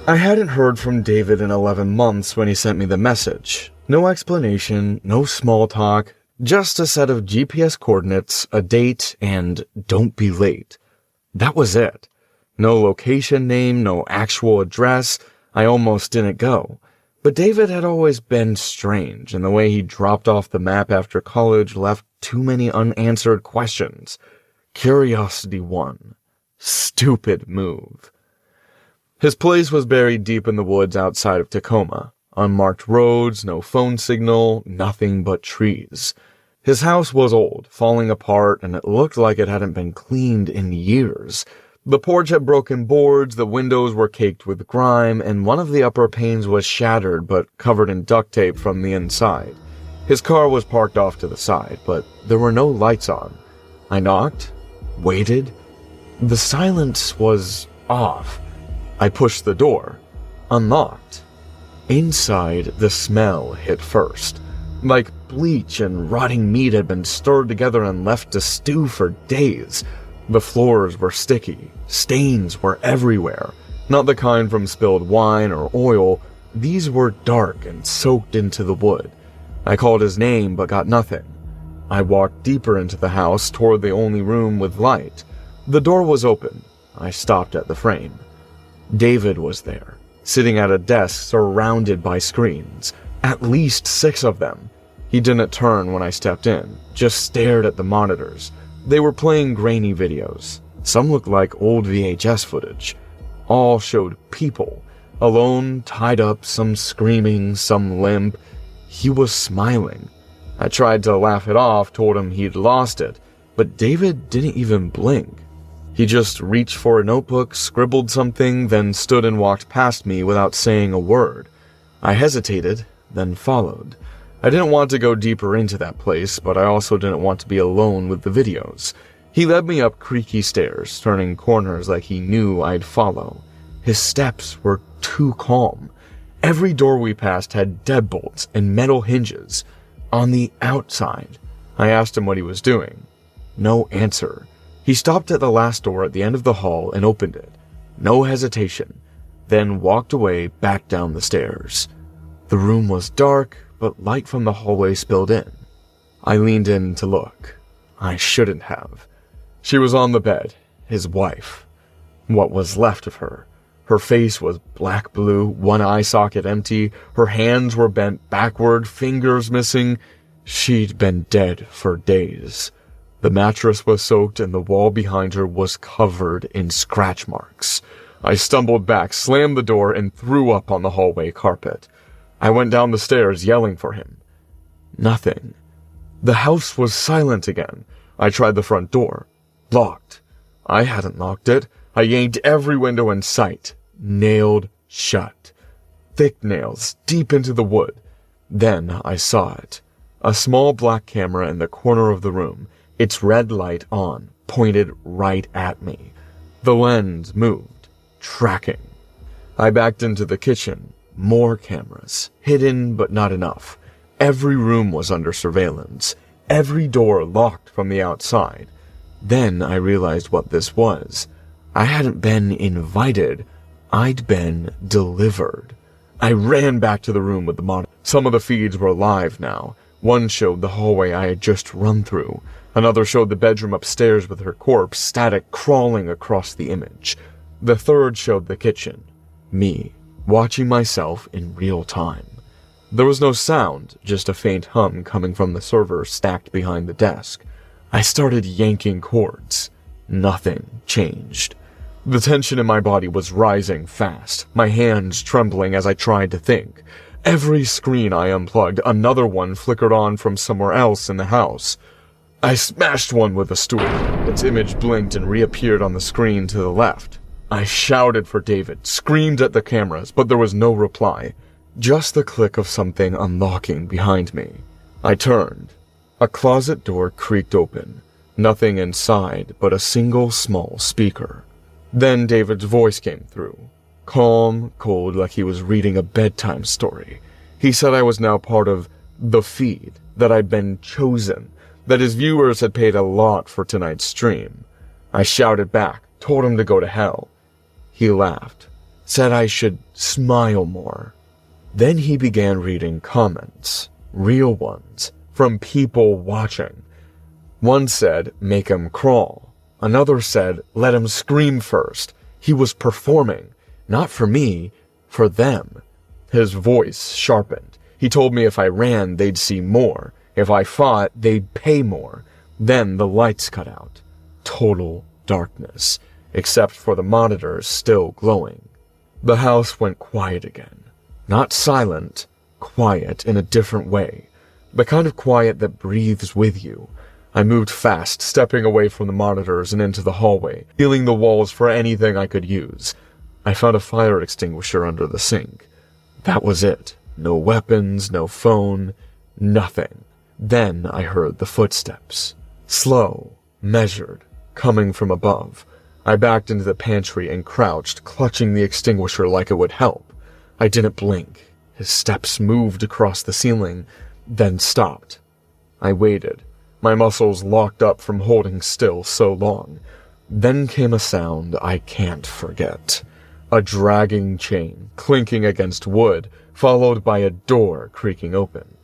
I hadn't heard from David in 11 months when he sent me the message. No explanation, no small talk, just a set of GPS coordinates, a date, and don't be late. That was it. No location name, no actual address. I almost didn't go. But David had always been strange, and the way he dropped off the map after college left too many unanswered questions. Curiosity won. Stupid move. His place was buried deep in the woods outside of Tacoma. Unmarked roads, no phone signal, nothing but trees. His house was old, falling apart, and it looked like it hadn't been cleaned in years. The porch had broken boards, the windows were caked with grime, and one of the upper panes was shattered but covered in duct tape from the inside. His car was parked off to the side, but there were no lights on. I knocked, waited. The silence was off. I pushed the door, unlocked. Inside, the smell hit first. Like bleach and rotting meat had been stirred together and left to stew for days. The floors were sticky. Stains were everywhere. Not the kind from spilled wine or oil. These were dark and soaked into the wood. I called his name but got nothing. I walked deeper into the house toward the only room with light. The door was open. I stopped at the frame. David was there, sitting at a desk surrounded by screens. At least 6 of them. He didn't turn when I stepped in, just stared at the monitors. They were playing grainy videos. Some looked like old VHS footage. All showed people, alone, tied up, some screaming, some limp. He was smiling. I tried to laugh it off, told him he'd lost it, but David didn't even blink. He just reached for a notebook, scribbled something, then stood and walked past me without saying a word. I hesitated, then followed. I didn't want to go deeper into that place, but I also didn't want to be alone with the videos. He led me up creaky stairs, turning corners like he knew I'd follow. His steps were too calm. Every door we passed had deadbolts and metal hinges. On the outside, I asked him what he was doing. No answer. He stopped at the last door at the end of the hall and opened it. No hesitation. Then walked away back down the stairs. The room was dark, but light from the hallway spilled in. I leaned in to look. I shouldn't have. She was on the bed, his wife. What was left of her. Her face was black blue, one eye socket empty, her hands were bent backward, fingers missing. She'd been dead for days. The mattress was soaked and the wall behind her was covered in scratch marks. I stumbled back, slammed the door, and threw up on the hallway carpet. I went down the stairs, yelling for him. Nothing. The house was silent again. I tried the front door. Locked. I hadn't locked it. I yanked every window in sight. Nailed shut. Thick nails, deep into the wood. Then I saw it. A small black camera in the corner of the room. Its red light on, pointed right at me. The lens moved, tracking. I backed into the kitchen. More cameras, hidden but not enough. Every room was under surveillance. Every door locked from the outside. Then I realized what this was. I hadn't been invited. I'd been delivered. I ran back to the room with the monitor. Some of the feeds were live now. One showed the hallway I had just run through. Another showed the bedroom upstairs with her corpse, static crawling across the image. The third showed the kitchen. Me, watching myself in real time. There was no sound, just a faint hum coming from the server stacked behind the desk. I started yanking cords. Nothing changed. The tension in my body was rising fast, my hands trembling as I tried to think. Every screen I unplugged, another one flickered on from somewhere else in the house. I smashed one with a stool. Its image blinked and reappeared on the screen to the left. I shouted for David, screamed at the cameras, but there was no reply. Just the click of something unlocking behind me. I turned. A closet door creaked open. Nothing inside but a single small speaker. Then David's voice came through. Calm, cold, like he was reading a bedtime story. He said I was now part of the feed, that I'd been chosen, that his viewers had paid a lot for tonight's stream. I shouted back, told him to go to hell. He laughed. said I should smile more. Then he began reading comments, real ones, from people watching. One said, make him crawl. Another said, let him scream first. He was performing, not for me, for them. His voice sharpened. He told me if I ran, they'd see more. If I fought, they'd pay more. Then the lights cut out. Total darkness, except for the monitors still glowing. The house went quiet again. Not silent, quiet in a different way. The kind of quiet that breathes with you. I moved fast, stepping away from the monitors and into the hallway, feeling the walls for anything I could use. I found a fire extinguisher under the sink. That was it. No weapons, no phone, nothing. Then I heard the footsteps. Slow, measured, coming from above. I backed into the pantry and crouched, clutching the extinguisher like it would help. I didn't blink. His steps moved across the ceiling, then stopped. I waited, my muscles locked up from holding still so long. Then came a sound I can't forget. A dragging chain, clinking against wood, followed by a door creaking open.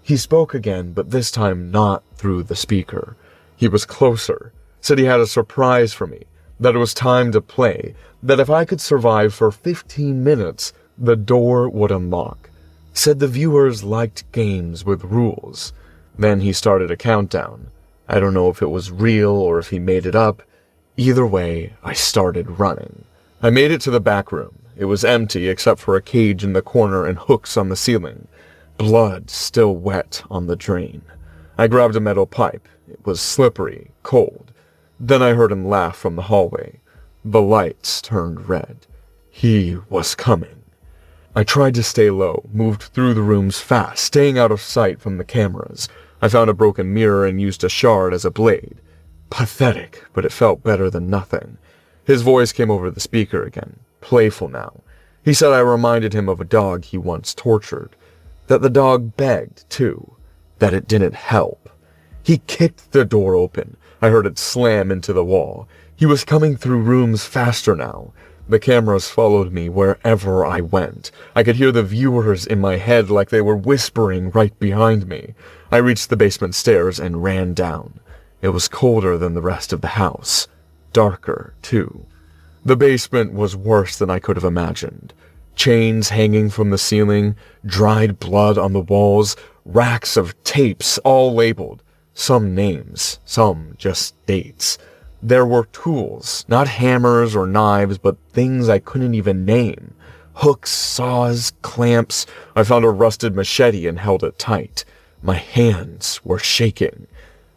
He spoke again, but this time not through the speaker. He was closer, said he had a surprise for me, that it was time to play, that if I could survive for 15 minutes, the door would unlock. Said the viewers liked games with rules. Then he started a countdown. I don't know if it was real or if he made it up. Either way, I started running. I made it to the back room. It was empty except for a cage in the corner and hooks on the ceiling. Blood still wet on the drain. I grabbed a metal pipe. It was slippery, cold. Then I heard him laugh from the hallway. The lights turned red. He was coming. I tried to stay low, moved through the rooms fast, staying out of sight from the cameras. I found a broken mirror and used a shard as a blade. Pathetic, but it felt better than nothing. His voice came over the speaker again, playful now. He said I reminded him of a dog he once tortured. That the dog begged, too. That it didn't help. He kicked the door open. I heard it slam into the wall. He was coming through rooms faster now. The cameras followed me wherever I went. I could hear the viewers in my head like they were whispering right behind me. I reached the basement stairs and ran down. It was colder than the rest of the house. Darker, too. The basement was worse than I could have imagined. Chains hanging from the ceiling, dried blood on the walls, racks of tapes all labeled. Some names, some just dates. There were tools, not hammers or knives, but things I couldn't even name. Hooks, saws, clamps. I found a rusted machete and held it tight. My hands were shaking.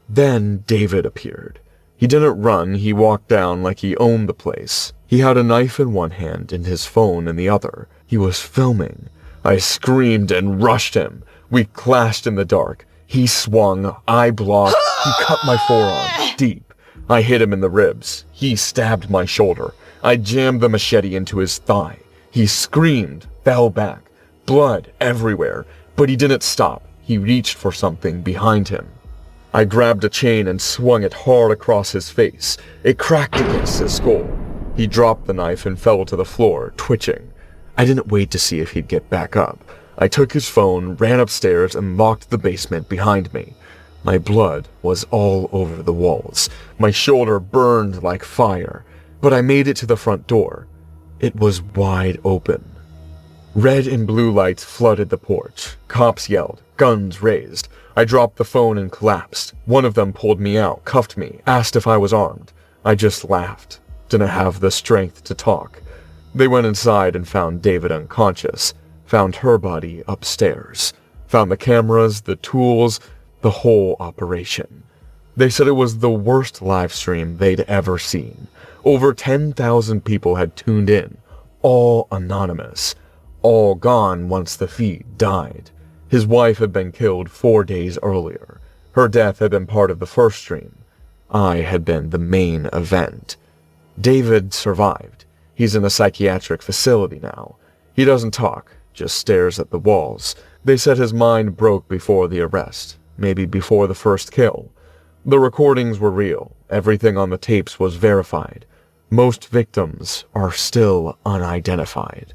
Then David appeared. He didn't run, he walked down like he owned the place. He had a knife in one hand and his phone in the other. He was filming. I screamed and rushed him. We clashed in the dark. He swung, I blocked, he cut my forearm, deep. I hit him in the ribs. He stabbed my shoulder. I jammed the machete into his thigh. He screamed, fell back. Blood everywhere. But he didn't stop. He reached for something behind him. I grabbed a chain and swung it hard across his face. It cracked against his skull. He dropped the knife and fell to the floor, twitching. I didn't wait to see if he'd get back up. I took his phone, ran upstairs, and locked the basement behind me. My blood was all over the walls. My shoulder burned like fire, but I made it to the front door. It was wide open. Red and blue lights flooded the porch. Cops yelled, guns raised. I dropped the phone and collapsed. One of them pulled me out, cuffed me, asked if I was armed. I just laughed. Didn't have the strength to talk. They went inside and found David unconscious. Found her body upstairs. Found the cameras, the tools, the whole operation. They said it was the worst live stream they'd ever seen. Over 10,000 people had tuned in, all anonymous, all gone once the feed died. His wife had been killed 4 days earlier. Her death had been part of the first stream. I had been the main event. David survived. He's in a psychiatric facility now. He doesn't talk, just stares at the walls. They said his mind broke before the arrest. Maybe before the first kill. The recordings were real. Everything on the tapes was verified. Most victims are still unidentified.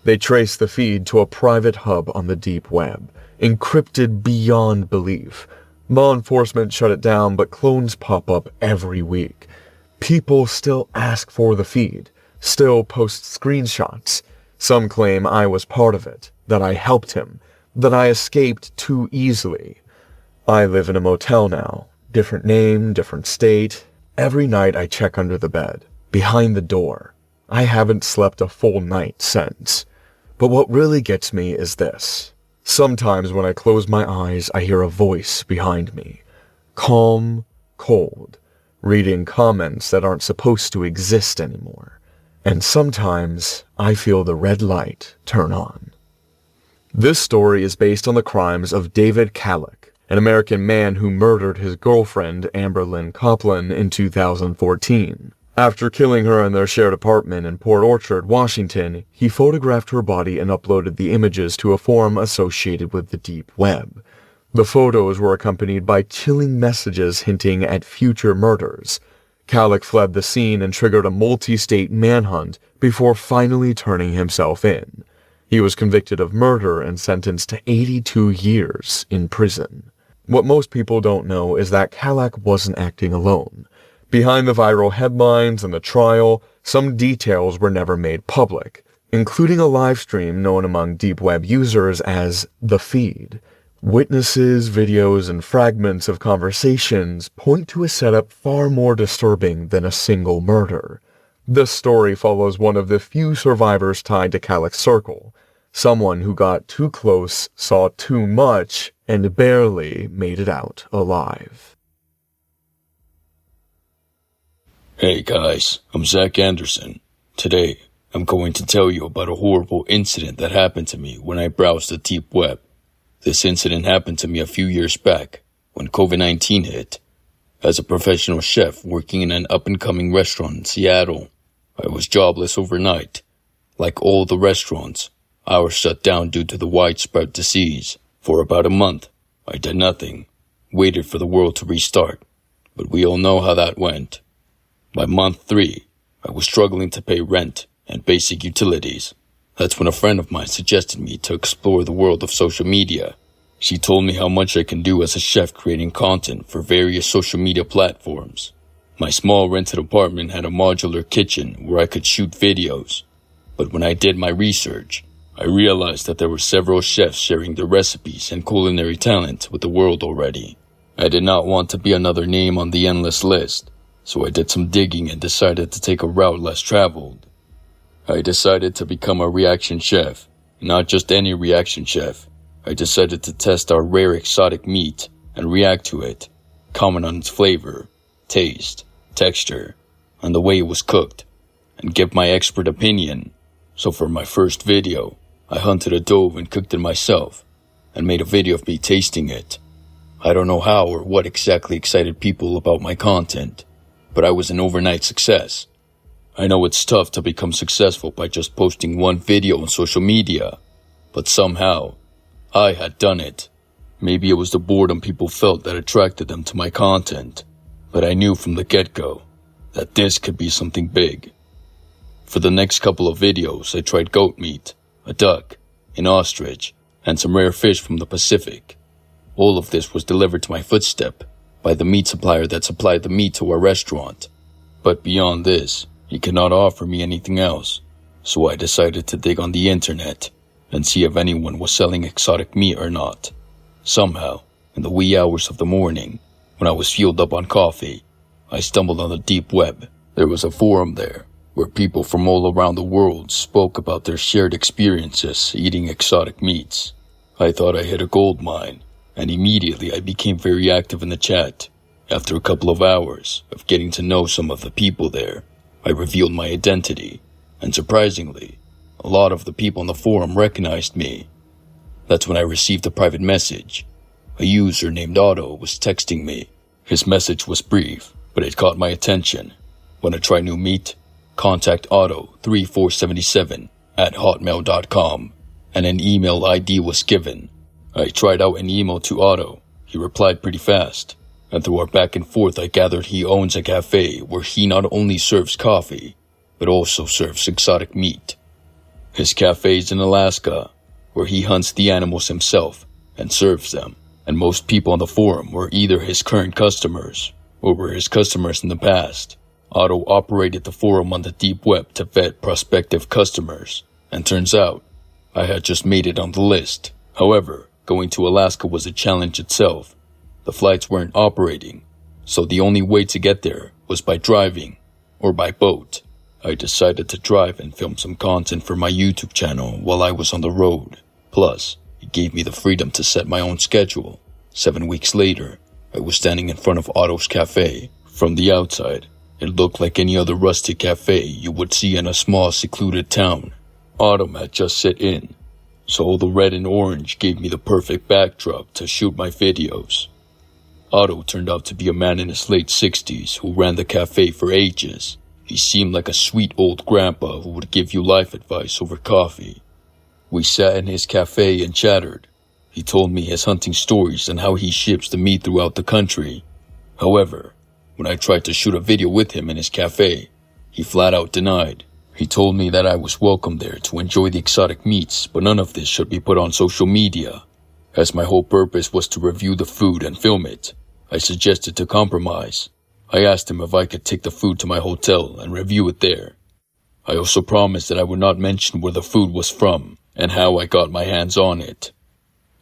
They trace the feed to a private hub on the deep web, encrypted beyond belief. Law enforcement shut it down, but clones pop up every week. People still ask for the feed, still post screenshots. Some claim I was part of it, that I helped him, that I escaped too easily. I live in a motel now. Different name, different state. Every night I check under the bed, behind the door. I haven't slept a full night since. But what really gets me is this. Sometimes when I close my eyes, I hear a voice behind me. Calm, cold, reading comments that aren't supposed to exist anymore. And sometimes I feel the red light turn on. This story is based on the crimes of David Kalloch, an American man who murdered his girlfriend Amber Lynn Copeland in 2014. After killing her in their shared apartment in Port Orchard, Washington, he photographed her body and uploaded the images to a forum associated with the deep web. The photos were accompanied by chilling messages hinting at future murders. Kalloch fled the scene and triggered a multi-state manhunt before finally turning himself in. He was convicted of murder and sentenced to 82 years in prison. What most people don't know is that Kalloch wasn't acting alone. Behind the viral headlines and the trial, some details were never made public, including a live stream known among deep web users as The Feed. Witnesses, videos, and fragments of conversations point to a setup far more disturbing than a single murder. This story follows one of the few survivors tied to Kalloch's circle, someone who got too close, saw too much, and barely made it out alive. Hey guys, I'm Zach Anderson. Today, I'm going to tell you about a horrible incident that happened to me when I browsed the deep web. This incident happened to me a few years back, when COVID-19 hit. As a professional chef working in an up-and-coming restaurant in Seattle, I was jobless overnight. Like all the restaurants, I was shut down due to the widespread disease. For about a month, I did nothing, waited for the world to restart. But we all know how that went. By month 3, I was struggling to pay rent and basic utilities. That's when a friend of mine suggested me to explore the world of social media. She told me how much I can do as a chef creating content for various social media platforms. My small rented apartment had a modular kitchen where I could shoot videos. But when I did my research, I realized that there were several chefs sharing their recipes and culinary talent with the world already. I did not want to be another name on the endless list. So I did some digging and decided to take a route less traveled. I decided to become a reaction chef, not just any reaction chef. I decided to test our rare exotic meat and react to it, comment on its flavor, taste, texture, and the way it was cooked, and give my expert opinion. So for my first video, I hunted a dove and cooked it myself, and made a video of me tasting it. I don't know how or what exactly excited people about my content, but I was an overnight success. I know it's tough to become successful by just posting one video on social media, but somehow, I had done it. Maybe it was the boredom people felt that attracted them to my content, but I knew from the get-go that this could be something big. For the next couple of videos, I tried goat meat, a duck, an ostrich, and some rare fish from the Pacific. All of this was delivered to my footstep by the meat supplier that supplied the meat to our restaurant. But beyond this, he could not offer me anything else, so I decided to dig on the internet and see if anyone was selling exotic meat or not. Somehow, in the wee hours of the morning, when I was fueled up on coffee, I stumbled on the deep web. There was a forum there, where people from all around the world spoke about their shared experiences eating exotic meats. I thought I hit a gold mine, and immediately I became very active in the chat. After a couple of hours of getting to know some of the people there, I revealed my identity, and surprisingly, a lot of the people on the forum recognized me. That's when I received a private message. A user named Otto was texting me. His message was brief, but it caught my attention. Want to try new meat? Contact Otto3477@hotmail.com, and an email ID was given. I tried out an email to Otto. He replied pretty fast. and through our back and forth I gathered he owns a cafe where he not only serves coffee, but also serves exotic meat. His cafe is in Alaska, where he hunts the animals himself and serves them, and most people on the forum were either his current customers or were his customers in the past. Otto operated the forum on the deep web to vet prospective customers, and turns out I had just made it on the list. However, going to Alaska was a challenge itself. The flights weren't operating, so the only way to get there was by driving or by boat. I decided to drive and film some content for my YouTube channel while I was on the road. Plus, it gave me the freedom to set my own schedule. 7 weeks later, I was standing in front of Otto's cafe. From the outside, it looked like any other rustic cafe you would see in a small secluded town. Autumn had just set in, so all the red and orange gave me the perfect backdrop to shoot my videos. Otto turned out to be a man in his late 60s who ran the cafe for ages. He seemed like a sweet old grandpa who would give you life advice over coffee. We sat in his cafe and chattered. He told me his hunting stories and how he ships the meat throughout the country. However, when I tried to shoot a video with him in his cafe, he flat out denied. He told me that I was welcome there to enjoy the exotic meats, but none of this should be put on social media. As my whole purpose was to review the food and film it, I suggested to compromise. I asked him if I could take the food to my hotel and review it there. I also promised that I would not mention where the food was from and how I got my hands on it.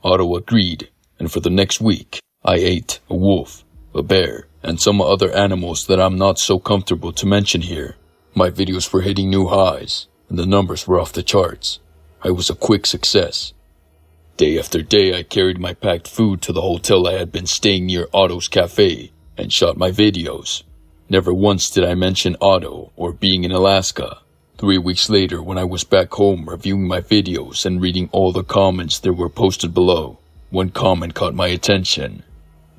Otto agreed, and for the next week, I ate a wolf, a bear, and some other animals that I'm not so comfortable to mention here. My videos were hitting new highs, and the numbers were off the charts. I was a quick success. Day after day, I carried my packed food to the hotel I had been staying near Otto's cafe and shot my videos. Never once did I mention Otto or being in Alaska. 3 weeks later, when I was back home reviewing my videos and reading all the comments that were posted below, one comment caught my attention.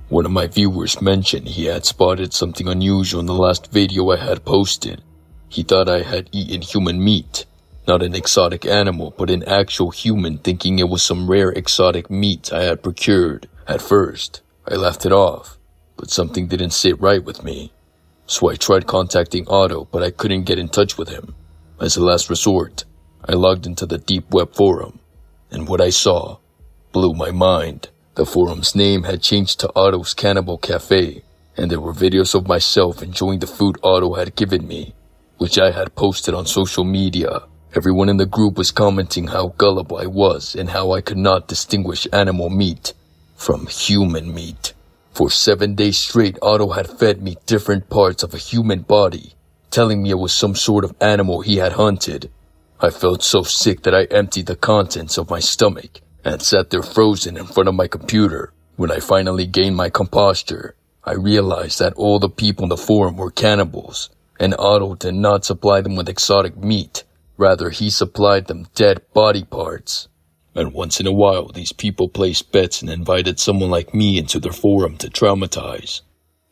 One of my viewers mentioned he had spotted something unusual in the last video I had posted. He thought I had eaten human meat. Not an exotic animal, but an actual human, thinking it was some rare exotic meat I had procured. At first, I laughed it off, but something didn't sit right with me. So I tried contacting Otto, but I couldn't get in touch with him. As a last resort, I logged into the deep web forum, and what I saw blew my mind. The forum's name had changed to Otto's Cannibal Cafe, and there were videos of myself enjoying the food Otto had given me, which I had posted on social media. Everyone in the group was commenting how gullible I was and how I could not distinguish animal meat from human meat. For 7 days straight, Otto had fed me different parts of a human body, telling me it was some sort of animal he had hunted. I felt so sick that I emptied the contents of my stomach and sat there frozen in front of my computer. When I finally gained my composure, I realized that all the people in the forum were cannibals, and Otto did not supply them with exotic meat. Rather, he supplied them dead body parts. And once in a while, these people placed bets and invited someone like me into their forum to traumatize.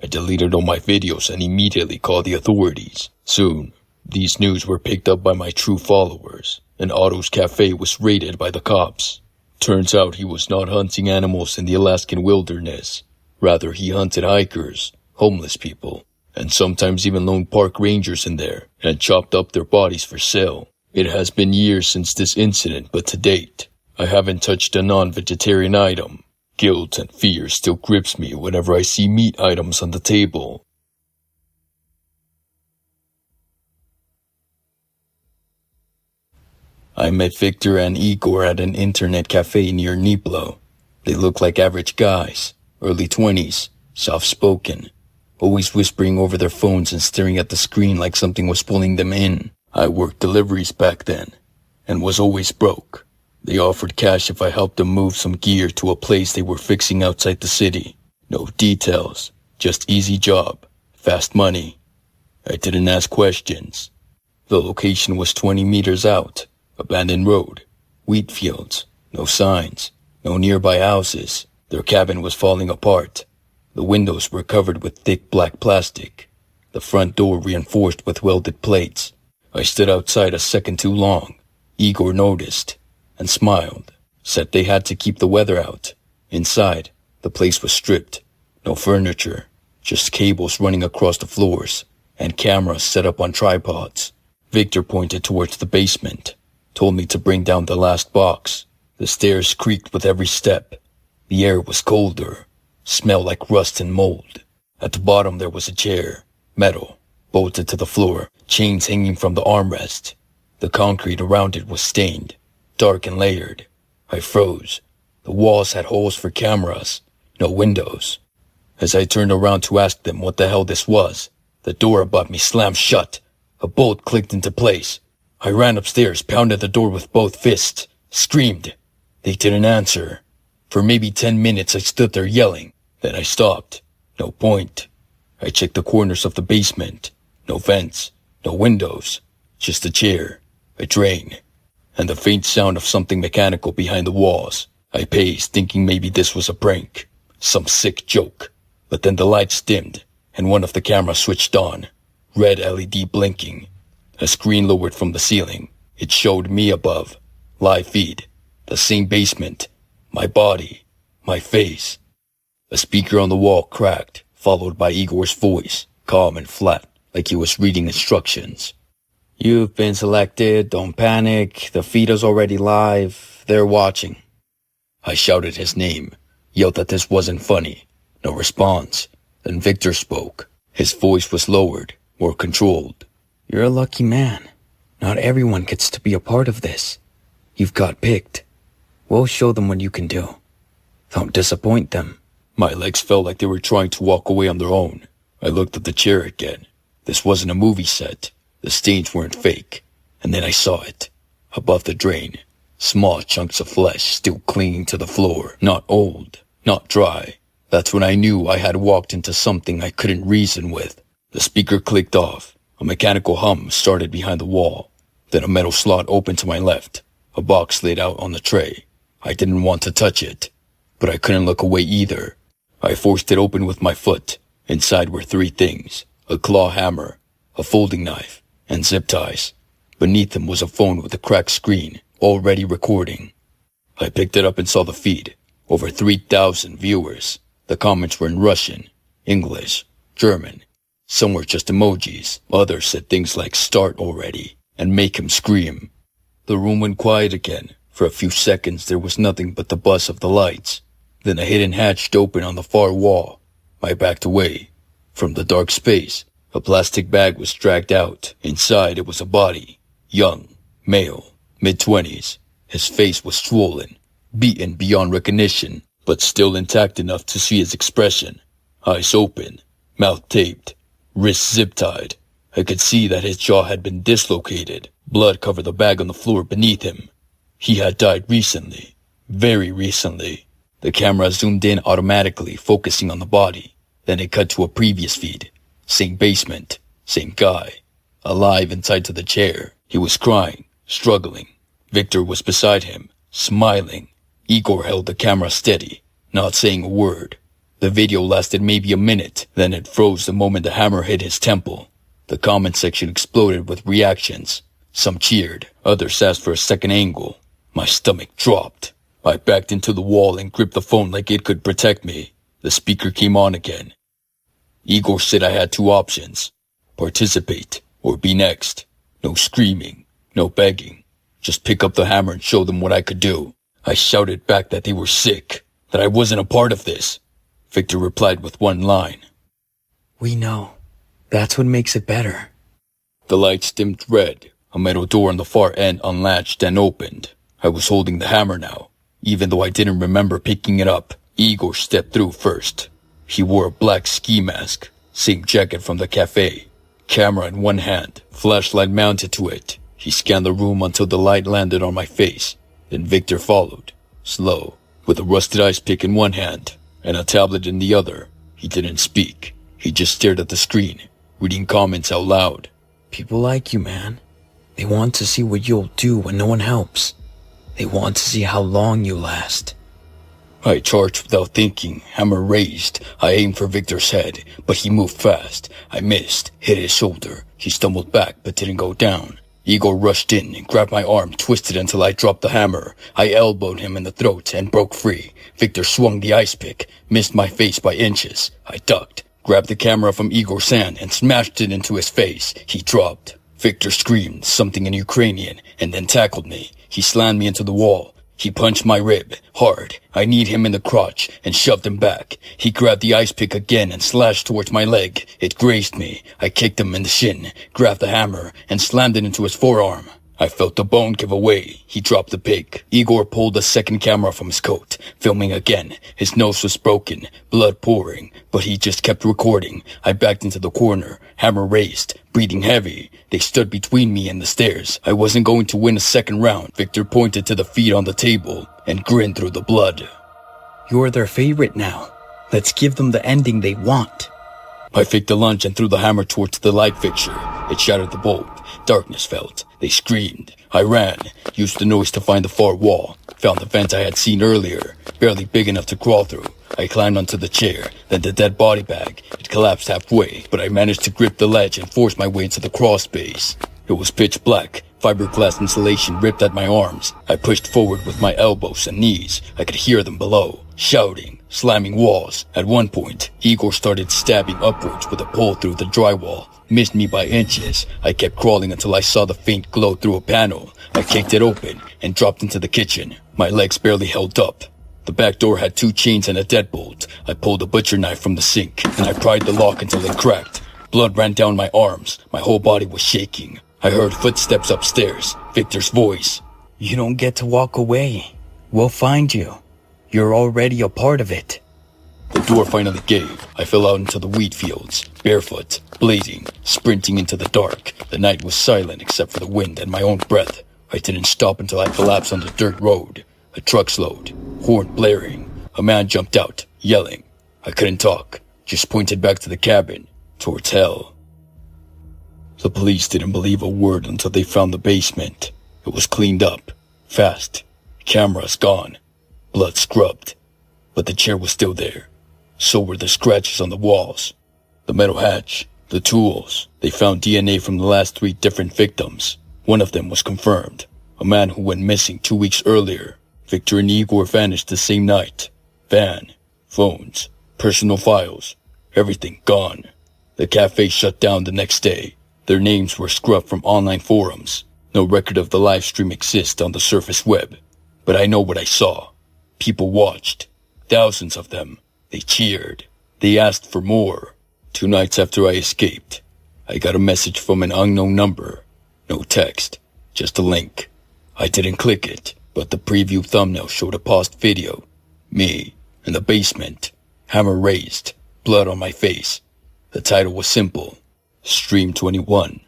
I deleted all my videos and immediately called the authorities. Soon, these news were picked up by my true followers, and Otto's cafe was raided by the cops. Turns out he was not hunting animals in the Alaskan wilderness. Rather, he hunted hikers, homeless people, and sometimes even lone park rangers in there, and chopped up their bodies for sale. It has been years since this incident, but to date, I haven't touched a non-vegetarian item. Guilt and fear still grips me whenever I see meat items on the table. I met Victor and Igor at an internet cafe near Niblo. They look like average guys, early 20s, soft-spoken, always whispering over their phones and staring at the screen like something was pulling them in. I worked deliveries back then, and was always broke. They offered cash if I helped them move some gear to a place they were fixing outside the city. No details, just easy job, fast money. I didn't ask questions. The location was 20 meters out, abandoned road, wheat fields, no signs, no nearby houses. Their cabin was falling apart. The windows were covered with thick black plastic, the front door reinforced with welded plates. I stood outside a second too long. Igor noticed and smiled, said they had to keep the weather out. Inside, the place was stripped. No furniture, just cables running across the floors, and cameras set up on tripods. Victor pointed towards the basement, told me to bring down the last box. The stairs creaked with every step. The air was colder, smelled like rust and mold. At the bottom there was a chair, metal, bolted to the floor, chains hanging from the armrest. The concrete around it was stained, dark and layered. I froze. The walls had holes for cameras, no windows. As I turned around to ask them what the hell this was, the door above me slammed shut. A bolt clicked into place. I ran upstairs, pounded the door with both fists, screamed. They didn't answer. For maybe 10 minutes I stood there yelling. Then I stopped. No point. I checked the corners of the basement. No vents, no windows, just a chair, a drain, and the faint sound of something mechanical behind the walls. I paced, thinking maybe this was a prank, some sick joke. But then the lights dimmed, and one of the cameras switched on, red LED blinking. A screen lowered from the ceiling. It showed me above, live feed, the same basement, my body, my face. A speaker on the wall cracked, followed by Igor's voice, calm and flat, like he was reading instructions. You've been selected, don't panic, the feed is already live, they're watching. I shouted his name, yelled that this wasn't funny. No response. Then Victor spoke. His voice was lowered, more controlled. You're a lucky man. Not everyone gets to be a part of this. You've got picked. We'll show them what you can do. Don't disappoint them. My legs felt like they were trying to walk away on their own. I looked at the chair again. This wasn't a movie set. The stains weren't fake. And then I saw it. Above the drain. Small chunks of flesh still clinging to the floor. Not old. Not dry. That's when I knew I had walked into something I couldn't reason with. The speaker clicked off. A mechanical hum started behind the wall. Then a metal slot opened to my left. A box laid out on the tray. I didn't want to touch it, but I couldn't look away either. I forced it open with my foot. Inside were 3 things. A claw hammer, a folding knife, and zip ties. Beneath them was a phone with a cracked screen, already recording. I picked it up and saw the feed. Over 3,000 viewers. The comments were in Russian, English, German. Some were just emojis. Others said things like "start already" and "make him scream." The room went quiet again. For a few seconds there was nothing but the buzz of the lights. Then a hidden hatch opened on the far wall. I backed away. From the dark space, a plastic bag was dragged out. Inside it was a body. Young, male, mid-20s. His face was swollen, beaten beyond recognition, but still intact enough to see his expression. Eyes open, mouth taped, wrists zip-tied. I could see that his jaw had been dislocated. Blood covered the bag on the floor beneath him. He had died recently. Very recently. The camera zoomed in automatically, focusing on the body. Then it cut to a previous feed. Same basement. Same guy. Alive and tied to the chair. He was crying, struggling. Victor was beside him, smiling. Igor held the camera steady, not saying a word. The video lasted maybe a minute, then it froze the moment the hammer hit his temple. The comment section exploded with reactions. Some cheered, others asked for a second angle. My stomach dropped. I backed into the wall and gripped the phone like it could protect me. The speaker came on again. Igor said I had 2 options. Participate, or be next. No screaming, no begging. Just pick up the hammer and show them what I could do. I shouted back that they were sick, that I wasn't a part of this. Victor replied with one line. We know. That's what makes it better. The lights dimmed red. A metal door on the far end unlatched and opened. I was holding the hammer now, even though I didn't remember picking it up. Igor stepped through first. He wore a black ski mask, same jacket from the cafe. Camera in one hand, flashlight mounted to it. He scanned the room until the light landed on my face. Then Victor followed, slow, with a rusted ice pick in one hand and a tablet in the other. He didn't speak. He just stared at the screen, reading comments out loud. People like you, man. They want to see what you'll do when no one helps. They want to see how long you last. I charged without thinking, hammer raised. I aimed for Victor's head, but he moved fast. I missed, hit his shoulder. He stumbled back, but didn't go down. Igor rushed in and grabbed my arm, twisted until I dropped the hammer. I elbowed him in the throat and broke free. Victor swung the ice pick, missed my face by inches. I ducked, grabbed the camera from Igor's hand and smashed it into his face. He dropped. Victor screamed something in Ukrainian and then tackled me. He slammed me into the wall. He punched my rib, hard. I kneed him in the crotch and shoved him back. He grabbed the ice pick again and slashed towards my leg. It grazed me. I kicked him in the shin, grabbed the hammer, and slammed it into his forearm. I felt the bone give away. He dropped the pick. Igor pulled a second camera from his coat, filming again. His nose was broken, blood pouring, but he just kept recording. I backed into the corner, hammer raised, breathing heavy. They stood between me and the stairs. I wasn't going to win a second round. Victor pointed to the feet on the table and grinned through the blood. You're their favorite now. Let's give them the ending they want. I faked a lunge and threw the hammer towards the light fixture. It shattered the bulb. Darkness fell. They screamed. I ran, used the noise to find the far wall, found the vent I had seen earlier, barely big enough to crawl through. I climbed onto the chair, then the dead body bag. It collapsed halfway, but I managed to grip the ledge and force my way into the crawl space. It was pitch black. Fiberglass insulation ripped at my arms. I pushed forward with my elbows and knees. I could hear them below, shouting, slamming walls. At one point, Igor started stabbing upwards with a pole through the drywall. Missed me by inches. I kept crawling until I saw the faint glow through a panel. I kicked it open and dropped into the kitchen. My legs barely held up. The back door had 2 chains and a deadbolt. I pulled a butcher knife from the sink and I pried the lock until it cracked. Blood ran down my arms. My whole body was shaking. I heard footsteps upstairs. Victor's voice. You don't get to walk away. We'll find you. You're already a part of it. The door finally gave. I fell out into the wheat fields, barefoot, bleeding, sprinting into the dark. The night was silent except for the wind and my own breath. I didn't stop until I collapsed on the dirt road. A truck slowed, horn blaring. A man jumped out, yelling. I couldn't talk, just pointed back to the cabin, towards hell. The police didn't believe a word until they found the basement. It was cleaned up, fast. Cameras gone, blood scrubbed. But the chair was still there. So were the scratches on the walls. The metal hatch, the tools. They found DNA from the last 3 different victims. One of them was confirmed. A man who went missing 2 weeks earlier. Victor and Igor vanished the same night. Van, phones, personal files, everything gone. The cafe shut down the next day. Their names were scrubbed from online forums. No record of the live stream exists on the surface web. But I know what I saw. People watched. Thousands of them. They cheered. They asked for more. 2 nights after I escaped, I got a message from an unknown number. No text, just a link. I didn't click it, but the preview thumbnail showed a paused video. Me, in the basement, hammer raised, blood on my face. The title was simple. Stream 21.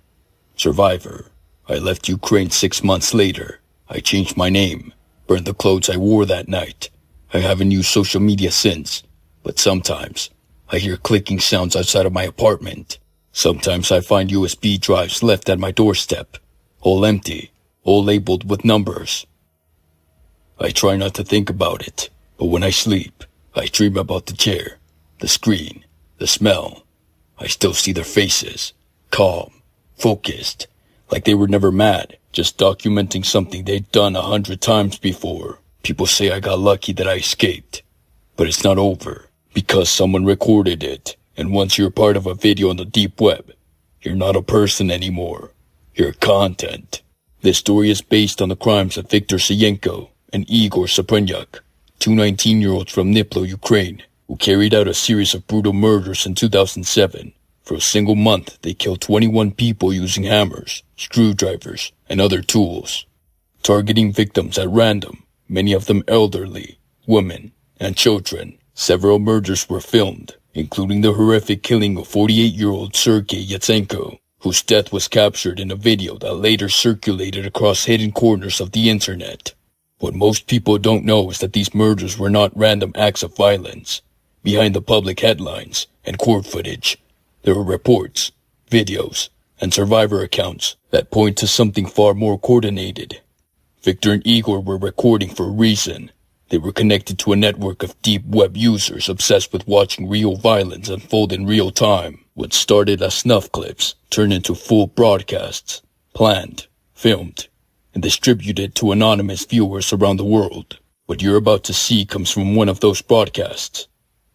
Survivor. I left Ukraine 6 months later. I changed my name, burned the clothes I wore that night. I haven't used social media since, but sometimes I hear clicking sounds outside of my apartment. Sometimes I find USB drives left at my doorstep, all empty, all labeled with numbers. I try not to think about it, but when I sleep, I dream about the chair, the screen, the smell. I still see their faces, calm, focused, like they were never mad, just documenting something they'd done 100 times before. People say I got lucky that I escaped, but it's not over, because someone recorded it, and once you're part of a video on the deep web, you're not a person anymore. You're content. This story is based on the crimes of Viktor Sayenko and Igor Saprynyak, 2 19-year-olds from Dnipro, Ukraine, who carried out a series of brutal murders in 2007. For a single month, they killed 21 people using hammers, screwdrivers, and other tools, targeting victims at random, many of them elderly, women, and children. Several murders were filmed, including the horrific killing of 48-year-old Sergei Yatsenko, whose death was captured in a video that later circulated across hidden corners of the internet. What most people don't know is that these murders were not random acts of violence. Behind the public headlines and court footage, there were reports, videos, and survivor accounts that point to something far more coordinated. Victor and Igor were recording for a reason. They were connected to a network of deep web users obsessed with watching real violence unfold in real time. What started as snuff clips turned into full broadcasts, planned, filmed, and distributed to anonymous viewers around the world. What you're about to see comes from one of those broadcasts,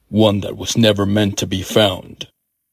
one that was never meant to be found.